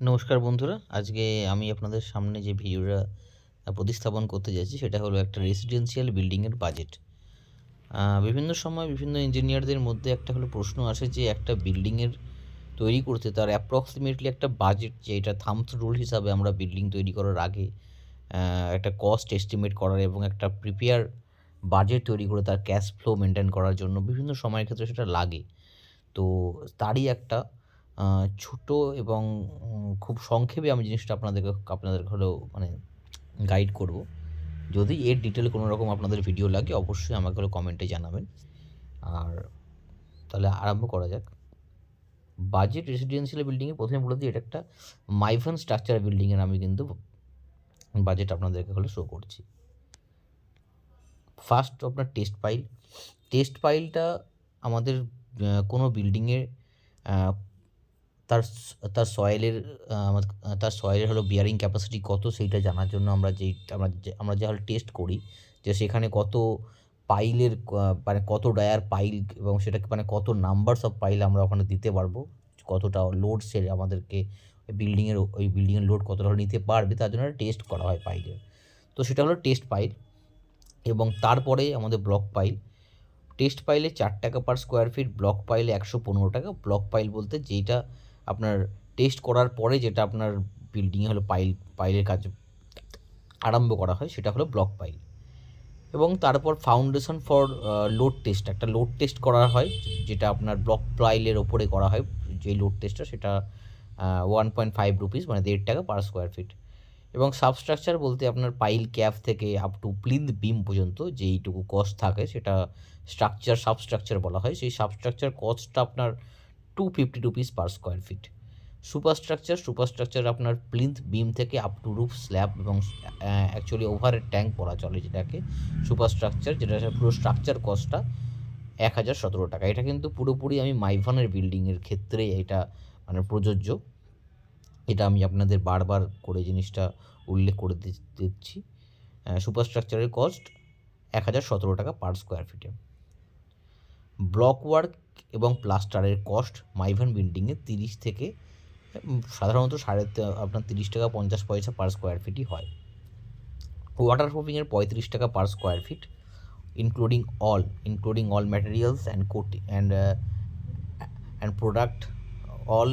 নমস্কার বন্ধুরা, আজকে আমি আপনাদের সামনে যে ভিডিওটা প্রতিস্থাপন করতে যাচ্ছি সেটা হলো একটা রেসিডেন্সিয়াল বিল্ডিংয়ের বাজেট। বিভিন্ন সময় বিভিন্ন ইঞ্জিনিয়ারদের মধ্যে একটা হলো প্রশ্ন আসে যে একটা বিল্ডিংয়ের তৈরি করতে তার অ্যাপ্রক্সিমেটলি একটা বাজেট, যে এটা থাম্বস রুল হিসাবে আমরা বিল্ডিং তৈরি করার আগে একটা কস্ট এস্টিমেট করার এবং একটা প্রিপেয়ার বাজেট তৈরি করে তার ক্যাশ ফ্লো মেনটেন করার জন্য বিভিন্ন সময়ের ক্ষেত্রে সেটা লাগে। তো তারই একটা ছোট এবং খুব সংক্ষেপে আমি জিনিসটা আপনাদের হলেও মানে গাইড করব। যদি এর ডিটেলে কোনো রকম আপনাদের ভিডিও লাগে অবশ্যই আমাকে হলো কমেন্টে জানাবেন। আর তাহলে আরম্ভ করা যাক। বাজেট রেসিডেন্সিয়াল বিল্ডিংয়ে প্রথমে বলে দিই, এটা একটা মাইভান স্ট্রাকচার বিল্ডিংয়ের আমি কিন্তু বাজেট আপনাদেরকে হলে শো করছি। ফার্স্ট আপনার টেস্ট ফাইলটা আমাদের কোনো বিল্ডিংয়ের তার তার সয়েলের তার সয়েলের হলো বিয়ারিং ক্যাপাসিটি কত সেইটা জানার জন্য আমরা যে হলো টেস্ট করি যে সেখানে কত পাইলের মানে কত ডায়ার পাইল এবং সেটাকে মানে কত নাম্বারস অফ পাইল আমরা ওখানে দিতে পারবো, কতটা লোড সে আমাদেরকে ওই বিল্ডিংয়ের লোড কতটা নিতে পারবে, তার জন্য টেস্ট করা হয় পাইলের। তো সেটা হলো টেস্ট পাইল। এবং তারপরে আমাদের ব্লক পাইল। টেস্ট পাইলে 4 টাকা পার স্কোয়ার ফিট, ব্লক পাইলে 115 টাকা। ব্লক পাইল বলতে যেইটা আপনার টেস্ট করার পরে যেটা আপনার বিল্ডিংয়ে হলো পাইলের কাজ আরম্ভ করা হয় সেটা হলো ব্লক পাইল। এবং তারপর ফাউন্ডেশন ফর লোড টেস্ট, একটা লোড টেস্ট করা হয় যেটা আপনার ব্লক পাইলের ওপরে করা হয়। যে লোড টেস্টটা সেটা 1.5 রুপিস মানে 1.5 টাকা পার স্কোয়ার ফিট। এবং সাবস্ট্রাকচার বলতে আপনার পাইল ক্যাপ থেকে আপ টু প্লিন্থ বিম পর্যন্ত যেইটুকু কস্ট থাকে সেটা সাবস্ট্রাকচার বলা হয়। সেই সাবস্ট্রাকচার কস্টটা আপনার 250 rupees per square fit. Superstructure আপনার প্লিন্থ বিম থেকে আপ টু রুফ স্ল্যাব এবং অ্যাকচুয়ালি ওভারের ট্যাঙ্ক বলা চলে যেটাকে সুপারস্ট্রাকচার, যেটা পুরো স্ট্রাকচার কস্টটা 1017 টাকা। এটা কিন্তু পুরোপুরি আমি মাইভানের বিল্ডিংয়ের ক্ষেত্রে এটা মানে প্রযোজ্য। এটা আমি আপনাদের বারবার করে জিনিসটা উল্লেখ করে দিচ্ছি। সুপারস্ট্রাকচারের কস্ট 1017 টাকা পার স্কোয়ার ফিটে। ব্লক ওয়ার্ক এবং প্লাস্টারের কস্ট মাইভান বিল্ডিংয়ে 30 থেকে সাধারণত আপনার 30 টাকা 50 পয়সা পার স্কোয়ার ফিটই হয়। ওয়াটার প্রুফিংয়ের 35 টাকা পার square fit, including all materials and coating and product, all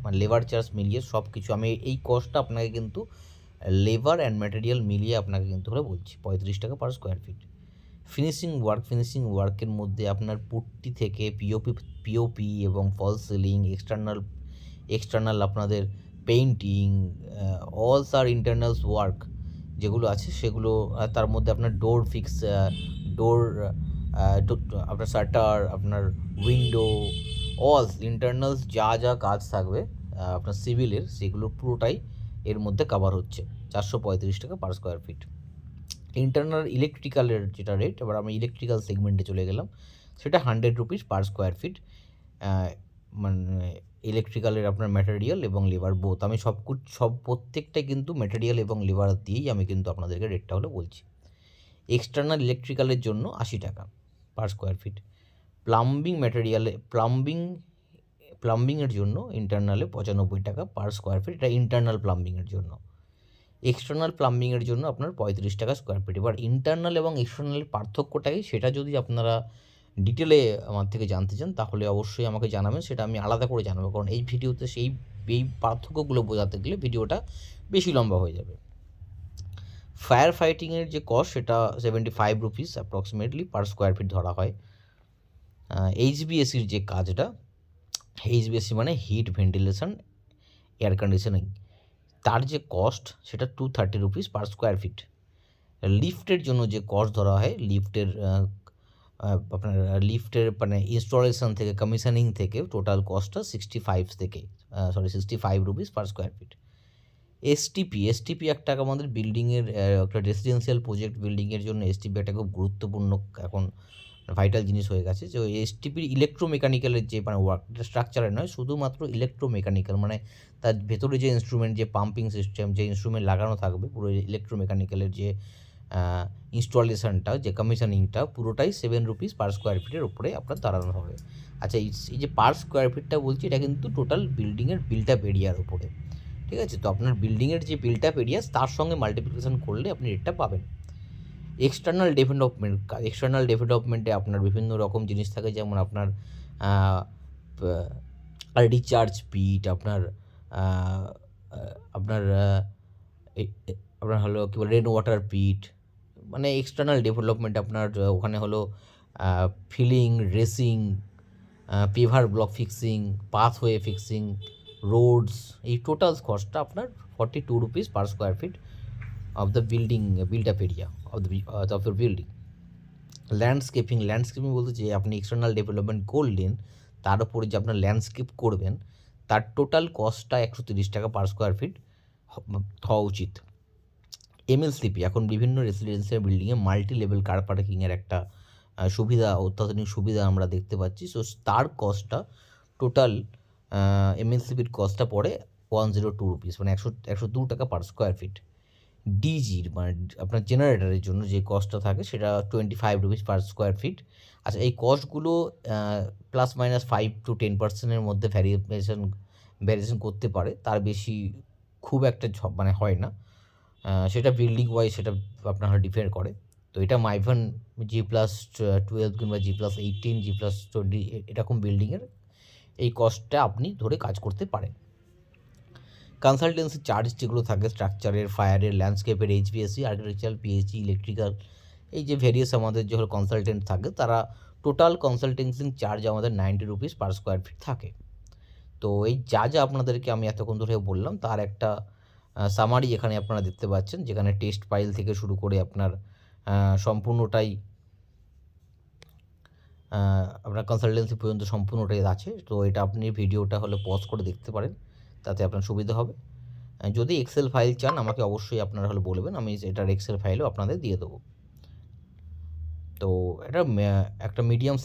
মানে লেবার চার্জ মিলিয়ে সব কিছু আমি এই কস্টটা আপনাকে কিন্তু লেবার অ্যান্ড ম্যাটেরিয়াল মিলিয়ে আপনাকে কিন্তু হলে বলছি 35 টাকা পার স্কোয়ার ফিট। ফিনিশিং ওয়ার্কের মধ্যে আপনার পুট্টি থেকে পিওপি এবং ফল সিলিং, এক্সটার্নাল আপনাদের পেইন্টিং, অলস আর ইন্টারনালস ওয়ার্ক যেগুলো আছে সেগুলো, তার মধ্যে আপনার ডোর আপনার শাটার, আপনার উইন্ডো, অলস ইন্টারনালস যা কাজ থাকবে আপনার সিভিলের সেগুলো পুরোটাই এর মধ্যে কভার হচ্ছে 435 টাকা পার স্কোয়ার ফিট। ইন্টারনাল ইলেকট্রিক্যালের যেটা রেট, এবার আমি ইলেকট্রিক্যাল সেগমেন্টে চলে গেলাম, সেটা 100 রুপিস পার স্কোয়ার ফিট। মানে ইলেকট্রিক্যালের আপনার ম্যাটেরিয়াল এবং লেবার বোথ, আমি প্রত্যেকটাই কিন্তু ম্যাটেরিয়াল এবং লেবার দিয়েই আমি কিন্তু আপনাদেরকে রেটটা হলে বলছি। এক্সটার্নাল ইলেকট্রিক্যালের জন্য 80 টাকা পার স্কোয়ার ফিট। প্লাম্বিংয়ের জন্য ইন্টারনালে 95 টাকা পার স্কোয়ার ফিট, এটা ইন্টারনাল প্লাম্বিংয়ের জন্য। এক্সটার্নাল প্লাম্বিংয়ের জন্য আপনার 35 টাকা স্কোয়ার ফিট। এবার ইন্টারনাল এবং এক্সটার্নালের পার্থক্যটাই সেটা যদি আপনারা ডিটেলে আমার থেকে জানতে চান তাহলে অবশ্যই আমাকে জানাবেন, সেটা আমি আলাদা করে জানাবো, কারণ এই ভিডিওতে এই পার্থক্যগুলো বোঝাতে গেলে ভিডিওটা বেশি লম্বা হয়ে যাবে। ফায়ার ফাইটিংয়ের যে কস্ট সেটা 75 রুপিস অ্যাপ্রক্সিমেটলি পার স্কোয়ার ফিট ধরা হয়। এইচবিএসির যে কাজটা, এইচবিএসি মানে হিট ভেন্টিলেশন এয়ার কন্ডিশনিং, তার যে কস্ট সেটা 230 রুপিস পার স্কোয়ার ফিট। লিফটের জন্য যে কস্ট ধরা হয়, লিফটের মানে ইনস্টলেশন থেকে কমিশনিং থেকে টোটাল কস্টটা 65 rupees per square feet. STP একটা আমাদের বিল্ডিংয়ের একটা রেসিডেন্সিয়াল প্রজেক্ট বিল্ডিংয়ের জন্য এসটিপি একটা খুব গুরুত্বপূর্ণ এখন ভাইটাল জিনিস হয়ে গেছে। যে এসটিপির ইলেকট্রোমেকানিক্যালের যে মানে ওয়ার্ক স্ট্রাকচারে নয়, শুধুমাত্র ইলেকট্রোমেকানিক্যাল মানে তার ভেতরে যে ইনস্ট্রুমেন্ট, যে পাম্পিং সিস্টেম, যে ইনস্ট্রুমেন্ট লাগানো থাকবে, পুরো ইলেকট্রোমেকানিক্যালের যে ইনস্টলেশনটা যে কমিশনিংটা পুরোটাই 7 রুপিস পার স্কোয়ার ফিটের উপরে আপনার দাঁড়ানো হবে। আচ্ছা, এই যে পার স্কোয়ার ফিটটা বলছি, এটা কিন্তু টোটাল বিল্ডিংয়ের বিল্ট আপ এরিয়ার উপরে, ঠিক আছে? তো আপনার বিল্ডিংয়ের যে বিল্ট আপ এরিয়া তার সঙ্গে মাল্টিপ্লিকেশন করলে আপনি রেটটা পাবেন। এক্সটার্নাল ডেভেলপমেন্টে আপনার বিভিন্ন রকম জিনিস থাকে, যেমন আপনার রিচার্জ পিট, আপনার আপনার আপনার হলো কী বলে রেন ওয়াটার পিট, মানে এক্সটার্নাল ডেভেলপমেন্ট আপনার ওখানে হলো filling, raising, paver block fixing, pathway fixing, roads, এই টোটাল কস্টটা আপনার 42 rupees per square feet of the building built up area of your building. Landscaping বলতে যে আপনি এক্সটার্নাল ডেভেলপমেন্ট করলেন, তার উপরে যে আপনার ল্যান্ডস্কেপ করবেন, তার টোটাল কস্টটা 130 টাকা পার স্কোয়ার ফিট হওয়া উচিত। এমএলসিপি, এখন বিভিন্ন রেসিডেন্সিয়াল বিল্ডিংয়ে মাল্টি লেভেল কার পার্কিংয়ের একটা অত্যাধুনিক সুবিধা আমরা দেখতে পাচ্ছি। সো তার কস্টটা টোটাল এমএলসিপির কস্টটা পড়ে 102 রুপিস, মানে 102 টাকা পার স্কোয়ার ফিট। ডিজির মানে আপনার জেনারেটারের জন্য যে কস্টটা থাকে সেটা 25 রুপিস পার স্কোয়ার ফিট। আচ্ছা, এই কস্টগুলো ±5 to 10% মধ্যে ভ্যারিয়েশন করতে পারে, তার বেশি খুব একটা মানে হয় না। সেটা বিল্ডিং ওয়াইজ সেটা আপনার ডিপেন্ড করে। তো এটা মাইভান G+12 কিংবা G+18, G+20 এরকম বিল্ডিংয়ের এই কস্টটা আপনি ধরে কাজ করতে পারেন। কনসালটেন্সি চার্জ যেগুলো থাকে স্ট্রাকচারের, ফায়ারের, ল্যান্ডস্কেপের, এইচভিএসি, আর্কিটেকচারাল, পিএইচই, ইলেকট্রিক্যাল, এই যে ভেরিয়াস আমাদের যে কনসালটেন্ট থাকে, তারা টোটাল কনসালটেন্সি চার্জ আমাদের 90 রুপিস পার স্কোয়ার ফিট থাকে। তো এই যা আপনাদেরকে আমি এতক্ষণ ধরে বললাম তার একটা সামারি এখানে আপনারা দেখতে পাচ্ছেন, যেখানে টেস্ট ফাইল থেকে শুরু করে আপনার সম্পূর্ণটাই আপনার কনসালটেন্সি পর্যন্ত সম্পূর্ণটাই আছে। তো এটা আপনি ভিডিওটা হলে পজ করে দেখতে পারেন, তাতে আপনার সুবিধা হবে। যদি এক্সেল ফাইল চান আমাকে অবশ্যই আপনারা হলে বলবেন, আমি এটার এক্সেল ফাইলও আপনাদের দিয়ে দেবো। তো এটা একটা মিডিয়াম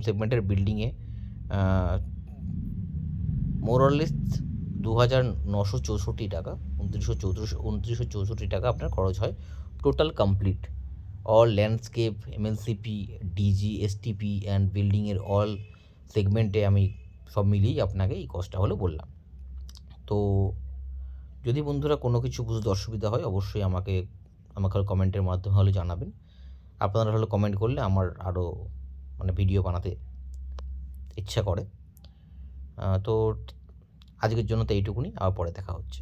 সেগমেন্টের বিল্ডিংয়ে মোরলেস 2,964 টাকা, 2964 টাকা আপনার খরচ হয় total complete. All landscape, MLCP, DG, STP and বিল্ডিংয়ের অল সেগমেন্টে আমি সব মিলিয়েই আপনাকে এই কস্টটা হলে বললাম। তো যদি বন্ধুরা কোনো কিছু বুঝতে অসুবিধা হয় অবশ্যই আমাকে কমেন্টের মাধ্যমে হলে জানাবেন। আপনারা হলে কমেন্ট করলে আমার আরও মানে ভিডিও বানাতে ইচ্ছা করে। তো আজকের জন্য তো এইটুকুনি, আবার পরে দেখা হচ্ছে।